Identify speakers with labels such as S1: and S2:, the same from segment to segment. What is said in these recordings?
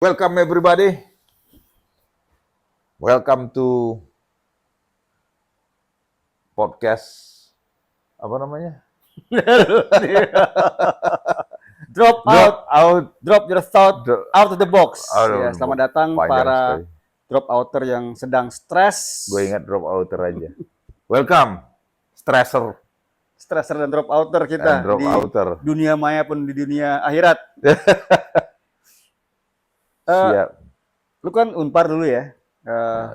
S1: Welcome everybody. Welcome to podcast apa namanya?
S2: Drop your thought out of the box. Ya, selamat datang para drop outer yang sedang stres.
S1: Gue ingat drop outer aja. Welcome, stresser
S2: dan drop outer kita
S1: drop
S2: di
S1: outer.
S2: dunia maya pun di dunia akhirat.
S1: Siap.
S2: Lu kan Unpar dulu ya.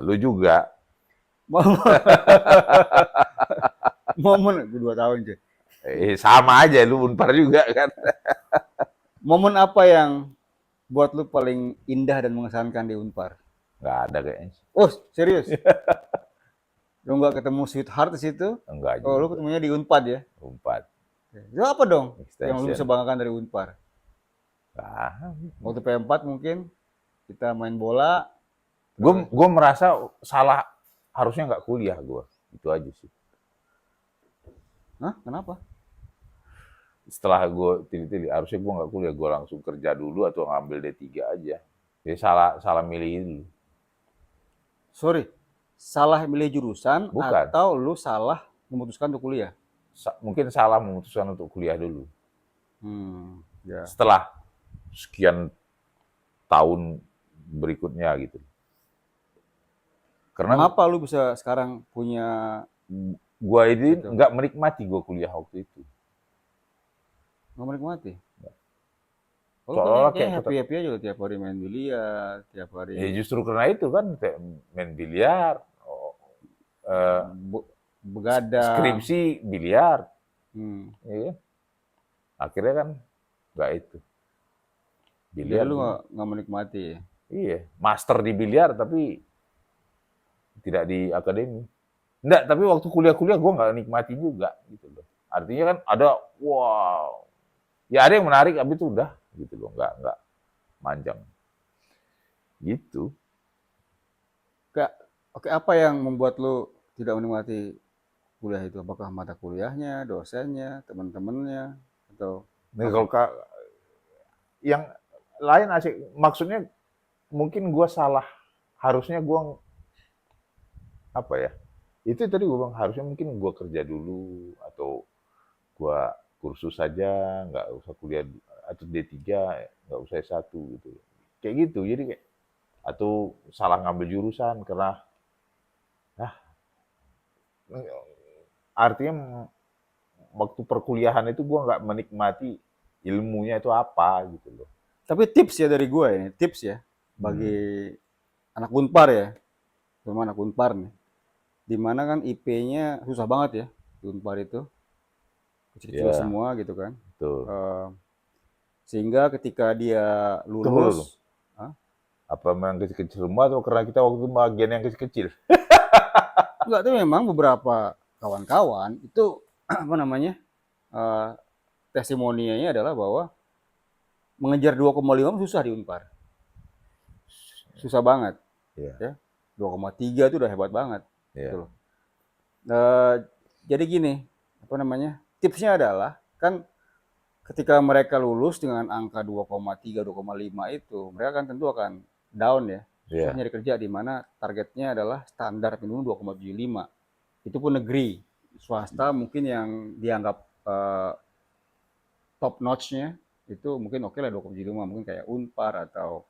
S1: Lu juga.
S2: Momen 2 tahun cuy.
S1: Sama aja, lu Unpar juga kan.
S2: Momen apa yang buat lu paling indah dan mengesankan di Unpar?
S1: Nggak ada kayaknya.
S2: Oh, serius? Lu nggak ketemu sweetheart di situ?
S1: Enggak juga.
S2: Oh, lu ketemunya di Unpad ya?
S1: Unpad.
S2: Itu apa dong
S1: Extension.
S2: yang lu bisa banggakan dari Unpar?
S1: Waktu
S2: P4 mungkin kita main bola.
S1: Gue merasa salah, harusnya nggak kuliah gue. Itu aja sih.
S2: Hah? Kenapa?
S1: Setelah gue pilih-pilih, harusnya gue nggak kuliah, gue langsung kerja dulu atau ngambil D3 aja. Jadi salah milih dulu.
S2: Sorry, salah milih jurusan.
S1: Bukan.
S2: Atau lu salah memutuskan untuk kuliah?
S1: Mungkin salah memutuskan untuk kuliah dulu.
S2: Ya.
S1: Setelah sekian tahun berikutnya gitu.
S2: Karena kenapa lu bisa sekarang punya?
S1: Gue ini gitu. Nggak menikmati gue kuliah waktu itu.
S2: Nggak menikmati?
S1: Soalnya
S2: kayak happy aja loh, tiap hari main biliar, tiap hari.
S1: Ya justru karena itu kan main biliar,
S2: begadang,
S1: skripsi biliar. Iya. Akhirnya kan nggak itu.
S2: Biliar lu nggak menikmati ya?
S1: Iya, master di biliar tapi tidak di akademi. Enggak, tapi waktu kuliah gue nggak nikmati juga gitu loh. Artinya kan ada wow. Ya ada yang menarik, tapi itu udah gitu loh, nggak manjang. Gitu.
S2: Oke, apa yang membuat lu tidak menikmati kuliah itu? Apakah mata kuliahnya, dosennya, teman-temannya, atau?
S1: Nah, kalau yang lain asik, maksudnya mungkin gue salah, harusnya gue apa ya? Itu tadi gue bilang harusnya mungkin gue kerja dulu atau gue kursus saja, nggak usah kuliah atau D3, nggak usah S1 gitu. Kayak gitu, jadi kayak atau salah ngambil jurusan karena artinya waktu perkuliahan itu gue nggak menikmati ilmunya itu apa gitu loh.
S2: Tapi tips ya dari gue ini, tips ya bagi anak Unpar ya, terutama anak Unpar nih, dimana kan IP-nya susah banget ya di Unpar itu, kecil-kecil semua gitu kan. Sehingga ketika dia lulus,
S1: apa memang kecil-kecil semua atau karena kita waktu itu bagian yang kecil-kecil?
S2: Enggak, tuh memang beberapa kawan-kawan itu apa namanya, testimoninya adalah bahwa mengejar 2,5 susah di Unpar, susah banget. Ya, 2,3 itu udah hebat banget. Gitu loh. Jadi gini, apa namanya, tipsnya adalah kan ketika mereka lulus dengan angka 2,3, 2,5 itu, mereka kan tentu akan down ya. Susah nyari kerja di mana targetnya adalah standar minimum 2,75. Itu pun negeri. Swasta mungkin yang dianggap top notch-nya itu mungkin oke lah 2,75, mungkin kayak Unpar atau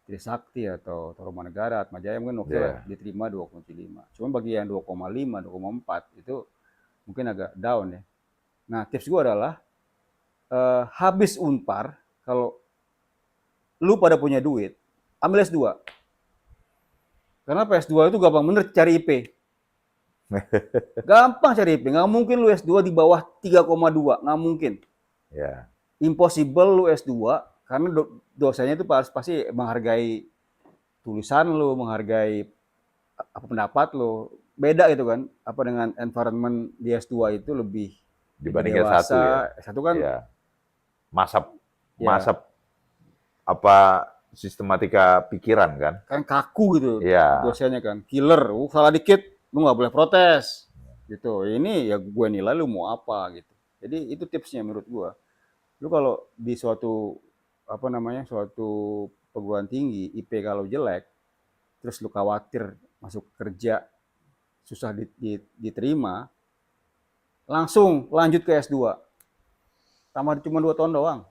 S2: Trisakti atau Taruman Negara, Atmajaya mungkin oke lah diterima 2,75. Cuma bagi yang 2,5, 2,4 itu mungkin agak down ya. Nah, tips gue adalah habis Unpar, kalau lu pada punya duit, ambil S2. Karena S2 itu gampang bener cari IP. Gampang cari IP, nggak mungkin lu S2 di bawah 3,2, nggak mungkin. Impossible lu S2, karena dosennya itu pasti menghargai tulisan lu, menghargai apa pendapat lu. Beda gitu kan, apa dengan environment di S2 itu lebih
S1: dibandingkan
S2: dewasa.
S1: S1 ya.
S2: S1 kan
S1: masa apa sistematika pikiran kan?
S2: Kan kaku gitu dosennya kan, killer. Salah dikit lu nggak boleh protes gitu. Ini ya gue nilai lu mau apa gitu. Jadi itu tipsnya menurut gue. Lu kalau di suatu apa namanya, suatu perguruan tinggi, IP kalau jelek, terus lu khawatir masuk kerja susah diterima, langsung lanjut ke S2. Tambah cuma 2 tahun doang.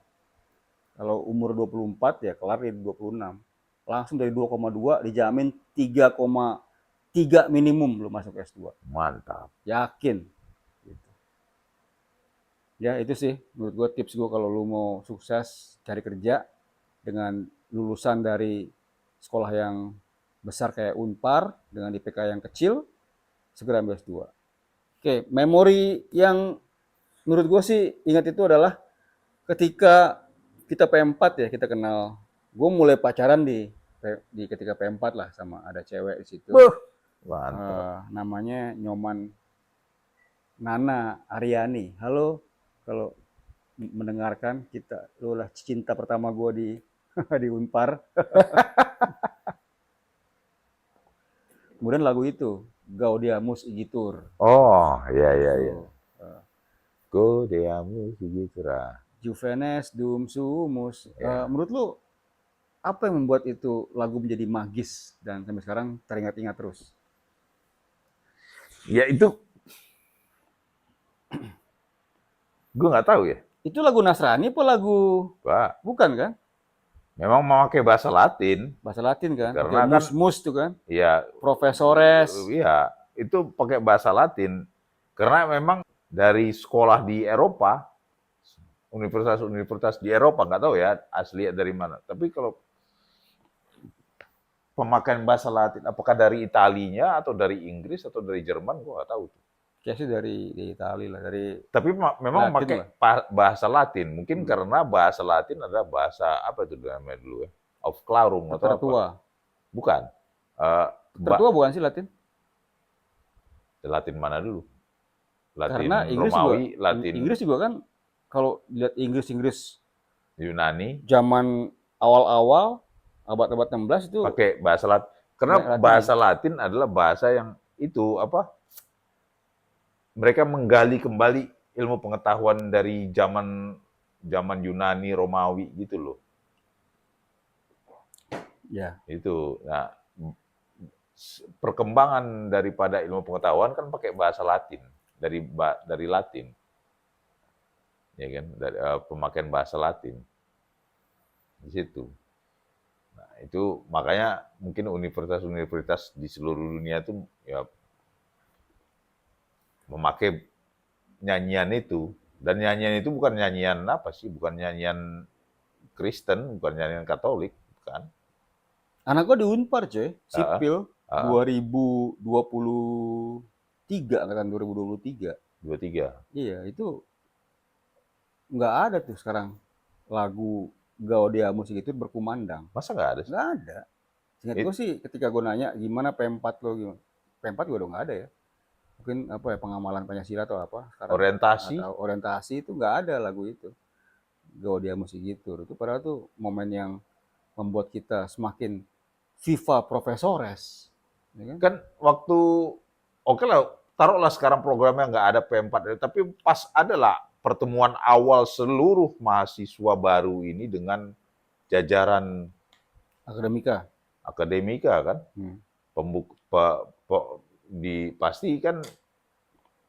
S2: Kalau umur 24 ya kelar di 26. Langsung dari 2,2 dijamin 3,3 minimum lu masuk S2.
S1: Mantap.
S2: Yakin. Gitu. Ya itu sih menurut gue tips gue kalau lu mau sukses cari kerja dengan lulusan dari sekolah yang besar kayak Unpar dengan IPK yang kecil, segera ambil S2. Oke, memori yang menurut gue sih ingat itu adalah ketika kita P4 ya, kita kenal. Gue mulai pacaran di ketika P4 lah sama ada cewek di situ.
S1: Mantap.
S2: Namanya Nyoman Nana Aryani. Halo, kalau mendengarkan kita, lu lah cinta pertama gue di di Unpar. Kemudian lagu itu, Gaudiamus Igitur.
S1: Oh, iya.
S2: Tuh,
S1: Gaudeamus Igitur.
S2: Juvenes Dum Sumus.
S1: Ya.
S2: Menurut lu apa yang membuat itu lagu menjadi magis dan sampai sekarang teringat-ingat terus?
S1: Ya itu, gue nggak tahu ya.
S2: Itu lagu Nasrani apa lagu?
S1: Pak,
S2: Bukan kan?
S1: memang memakai bahasa Latin.
S2: Bahasa Latin kan?
S1: Karena
S2: Pakai
S1: kan,
S2: mus-mus tuh kan?
S1: ya,
S2: Profesores.
S1: iya, itu pakai bahasa Latin. Karena memang dari sekolah di Eropa, universitas-universitas di Eropa, nggak tahu ya asli dari mana. Tapi kalau pemakaian bahasa Latin, apakah dari Italinya atau dari Inggris atau dari Jerman, gue nggak tahu.
S2: Kayaknya sih dari Italia lah, dari
S1: Tapi memang
S2: Latin
S1: pakai
S2: lah.
S1: bahasa Latin. Mungkin karena bahasa Latin adalah bahasa apa itu namanya dulu ya? Of Clarum atau apa?
S2: Tertua.
S1: Bukan. Eh,
S2: Tertua bukan sih Latin?
S1: Latin mana dulu? Latin
S2: Karena Inggris
S1: Romawi,
S2: juga,
S1: Latin
S2: Inggris juga kan kalau lihat Inggris
S1: Yunani,
S2: zaman awal-awal abad-abad 16 itu
S1: pakai bahasa Latin. Karena
S2: Latin.
S1: bahasa Latin adalah bahasa yang itu apa? Mereka menggali kembali ilmu pengetahuan dari zaman Yunani, Romawi gitu loh.
S2: Ya.
S1: Itu. Nah, perkembangan daripada ilmu pengetahuan kan pakai bahasa Latin, dari Latin. Ya kan, dari pemakaian bahasa Latin. Di situ. Nah, itu makanya mungkin universitas-universitas di seluruh dunia itu ya memakai nyanyian itu. Dan nyanyian itu bukan nyanyian apa sih, bukan nyanyian Kristen, bukan nyanyian Katolik, bukan.
S2: Anak gua di Unpar coy, sipil
S1: Uh,
S2: 2023, angkatan 2023.
S1: 23.
S2: Iya, itu nggak ada tuh sekarang lagu Gaudiamus gitu berkumandang.
S1: Masa nggak ada sih?
S2: Nggak ada. Seingat gue sih ketika gue nanya gimana P4 lo gimana. P4 gue udah nggak ada ya. Mungkin apa ya pengamalan Pancasila atau apa sekarang.
S1: Orientasi.
S2: Atau orientasi itu nggak ada lagu itu. Gaudiamus Igitur. Itu padahal tuh momen yang membuat kita semakin viva profesores. Ya kan?
S1: Kan waktu, oke lah, taruhlah sekarang programnya nggak ada P4, tapi pas adalah pertemuan awal seluruh mahasiswa baru ini dengan jajaran
S2: Akademika.
S1: akademika kan, pasti kan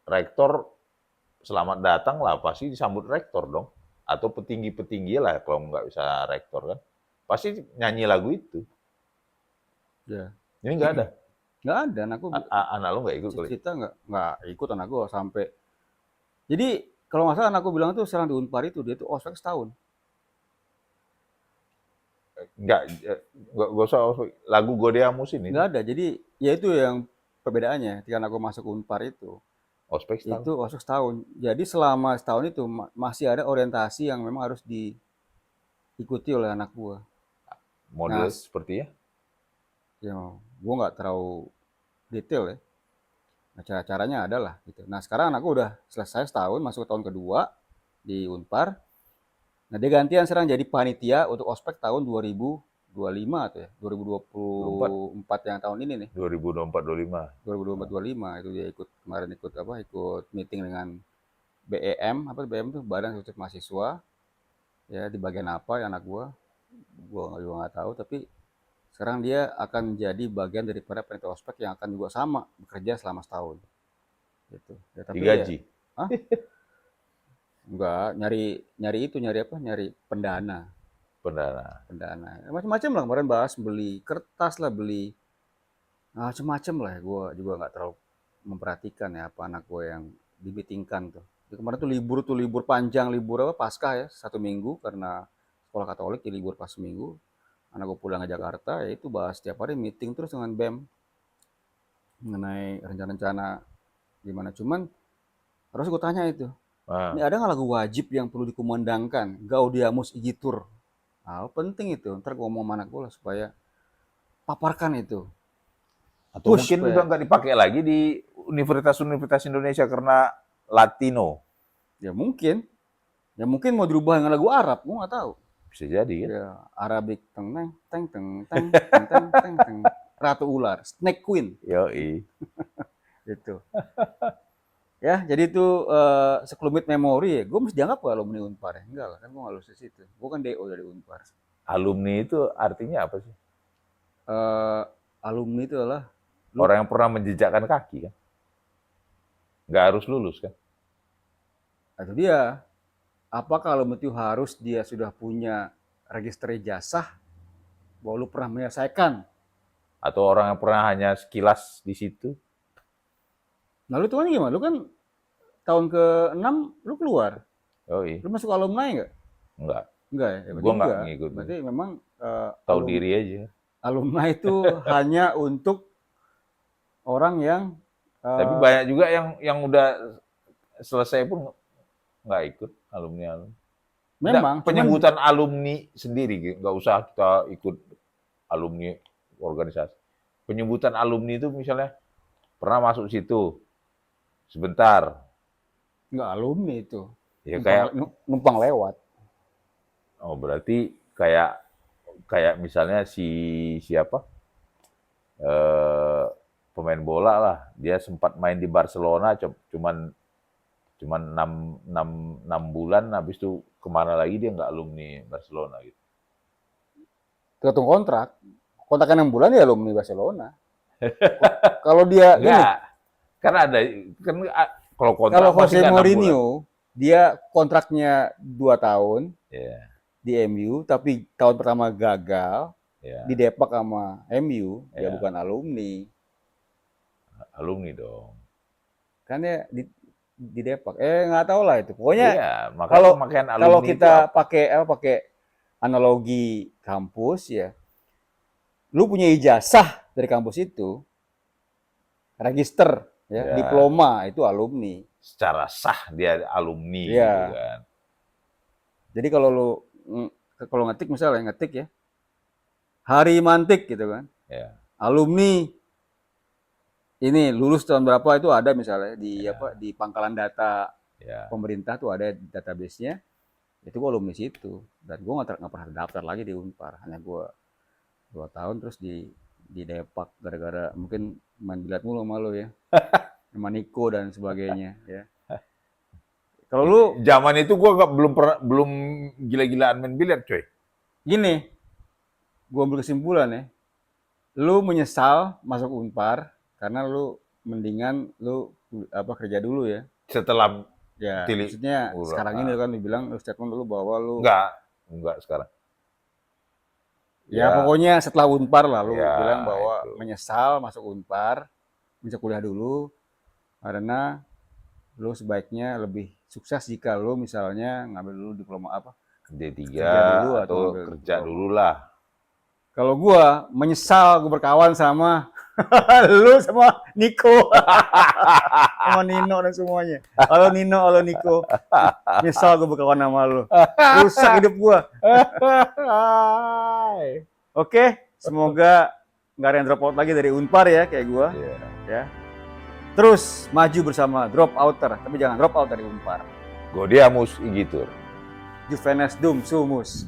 S1: rektor selamat datang lah, pasti disambut rektor dong, atau petinggi-petinggi lah kalau nggak bisa rektor kan, pasti nyanyi lagu itu.
S2: Ya.
S1: Ini nggak ada.
S2: Nggak ada, anakku
S1: Anak lu nggak ikut kali?
S2: cerita nggak ikut anak gue sampai. Jadi kalau nggak salah anakku bilang tuh sekarang di Unpar itu dia tuh ospek setahun.
S1: Nggak usah lagu Gaudeamus ini.
S2: Nggak ada. Jadi ya itu yang perbedaannya. Ketika aku masuk Unpar itu
S1: Ospek setahun.
S2: itu ospek setahun. Jadi selama setahun itu masih ada orientasi yang memang harus diikuti oleh anak gua.
S1: Model
S2: Nah,
S1: seperti ya?
S2: Ya, gua nggak terlalu detail ya. Nah, cara-caranya adalah gitu. Nah, sekarang anakku udah selesai setahun, masuk tahun kedua di Unpar. Nah, dia gantian sekarang jadi panitia untuk ospek tahun 2025 tuh ya. 2024 yang tahun ini nih.
S1: 2024-25.
S2: 2024-25 itu dia kemarin ikut meeting dengan BEM, BEM tuh Badan Eksekutif Mahasiswa. Ya, di bagian apa ya anak gua. gua juga nggak tahu, tapi sekarang dia akan jadi bagian daripada panitia ospek yang akan juga sama bekerja selama setahun gitu ya. Tapi ya
S1: Digaji.
S2: ah enggak, nyari itu, nyari apa, nyari pendana.
S1: Pendana.
S2: Macam-macam lah, kemarin bahas beli kertas lah, beli macam-macam lah. Gue juga nggak terlalu memperhatikan ya apa anak gue yang dibitingkan tuh. Jadi kemarin tuh libur panjang, libur apa, Paskah ya, 1 minggu, karena sekolah Katolik jadi libur pas seminggu. Anak gue pulang ke Jakarta, ya itu bahas setiap hari meeting terus dengan BEM mengenai rencana-rencana gimana. Cuman harus gue tanya itu, ini ada nggak lagu wajib yang perlu dikumandangkan? Gaudiamus Igitur. Nah, penting itu. Ntar gue ngomong sama anak gue lah supaya paparkan itu.
S1: Atau mungkin juga nggak dipakai lagi di universitas-universitas Indonesia karena Latino.
S2: Ya mungkin mau dirubah dengan lagu Arab, gue nggak tahu.
S1: Bisa jadi kan?
S2: Ya, Arabic teng teng teng teng teng teng teng teng. Ratu Ular, Snake Queen.
S1: Yoi.
S2: Gitu. Ya, jadi itu sekelumit memori ya. Gue mesti dianggap gak alumni Unpar ya? Enggak lah, kan gue nggak lulus di situ. Gue kan DO dari Unpar.
S1: Alumni itu artinya apa sih?
S2: Alumni itu adalah
S1: orang yang pernah menjejakkan kaki kan? Nggak harus lulus kan?
S2: itu dia. Apakah alumni itu harus dia sudah punya register ijazah bahwa lu pernah menyelesaikan?
S1: Atau orang yang pernah hanya sekilas di situ?
S2: Nah, lu tuh kan gimana? Lu kan tahun ke-6 lu keluar.
S1: Yoi.
S2: Lu masuk alumni nggak?
S1: Enggak.
S2: Enggak ya?
S1: Gue nggak ngikut.
S2: Berarti memang
S1: tahu diri aja.
S2: Alumni itu hanya untuk orang yang
S1: tapi banyak juga yang udah selesai pun nggak ikut alumni.
S2: Memang
S1: penyebutan alumni sendiri, nggak usah kita ikut alumni organisasi. Penyebutan alumni itu misalnya pernah masuk situ sebentar.
S2: Nggak alumni itu.
S1: Ya
S2: numpang lewat.
S1: Oh, berarti kayak misalnya siapa? Pemain bola lah, dia sempat main di Barcelona cuman 6 bulan, habis itu kemana lagi dia nggak alumni Barcelona gitu.
S2: Tergantung kontraknya 6 bulan ya alumni Barcelona. Kalau dia
S1: enggak, karena ada kan kalau kontrak
S2: kalau Jose
S1: kan
S2: Mourinho dia kontraknya 2 tahun di MU, tapi tahun pertama gagal di Depak sama MU, dia bukan alumni.
S1: Alumni dong.
S2: Kan ya di Depak. Nggak tahu lah itu. Pokoknya
S1: kalau
S2: kita pakai analogi kampus ya. Lu punya ijazah dari kampus itu, register ya, diploma itu alumni.
S1: Secara sah dia alumni
S2: gitu
S1: kan.
S2: Jadi kalau ngetik misalnya ya. Hari Mantik gitu kan. Alumni ini lulus tahun berapa itu ada misalnya di pangkalan data pemerintah tuh ada database-nya. Itu gue alumni situ, dan gue nggak pernah daftar lagi di Unpar. Hanya gue 2 tahun terus di Depak gara-gara mungkin main biliar mulu sama lu ya. Sama Niko dan sebagainya ya. Kalau lu
S1: zaman itu gue belum gila-gilaan main biliar, coy.
S2: Gini, gue ambil kesimpulan ya. Lu menyesal masuk Unpar karena lu mendingan lu kerja dulu ya.
S1: Setelah
S2: maksudnya sekarang ini kan dibilang lu statement dulu bahwa lu
S1: enggak sekarang.
S2: Ya pokoknya setelah Unpar lah lu bilang bahwa menyesal masuk Unpar, bisa kuliah dulu karena lu sebaiknya lebih sukses jika lu misalnya ngambil dulu diploma
S1: D3 dulu atau kerja dulu lah.
S2: Kalau gua menyesal gua berkawan sama lu sama Niko. Sama Nino dan semuanya. Halo Nino, halo Niko. Menyesal gua berkawan sama lu. Rusak hidup gua. Oke, semoga nggak ada yang drop out lagi dari Unpar ya kayak gua. Ya. Terus maju bersama drop outer, tapi jangan drop out dari Unpar.
S1: Gaudiamus Igitur.
S2: Juvenes Dum Sumus.